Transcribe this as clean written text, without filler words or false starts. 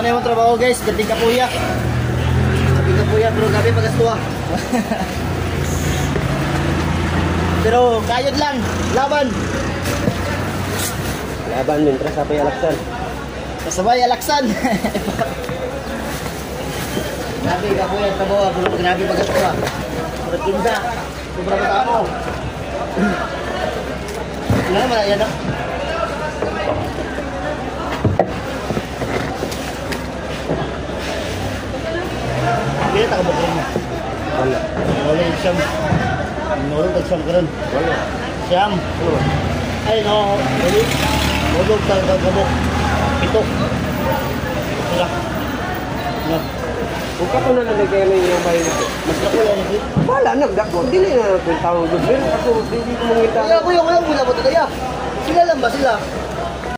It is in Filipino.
na yung trabaho guys, gating kapuya. Gating kapuya, pero gabi pagastuwa. Pero kayod lang, laban. Laban din, terus sabay alaksan. Kasabay alaksan. Gabi kapuya, trabaho, pero gabi pagastuwa. Pero kinsa, sobrang tao. Ano naman yan, no? Kaya takabukong mo. Wala. Wala yung siyam. Nurog at siyam ka rin. Wala. Siyam. Ay no. Nurog takabuk. Ito. Wala. No. Kung ka pa na nalagay na yung bahay nito. Mas lako yan ito. Wala, nagdako. Dili na 20,000. Pero ako, hindi ko mangita. Kuya, muna po tayo. Sila lang ba sila?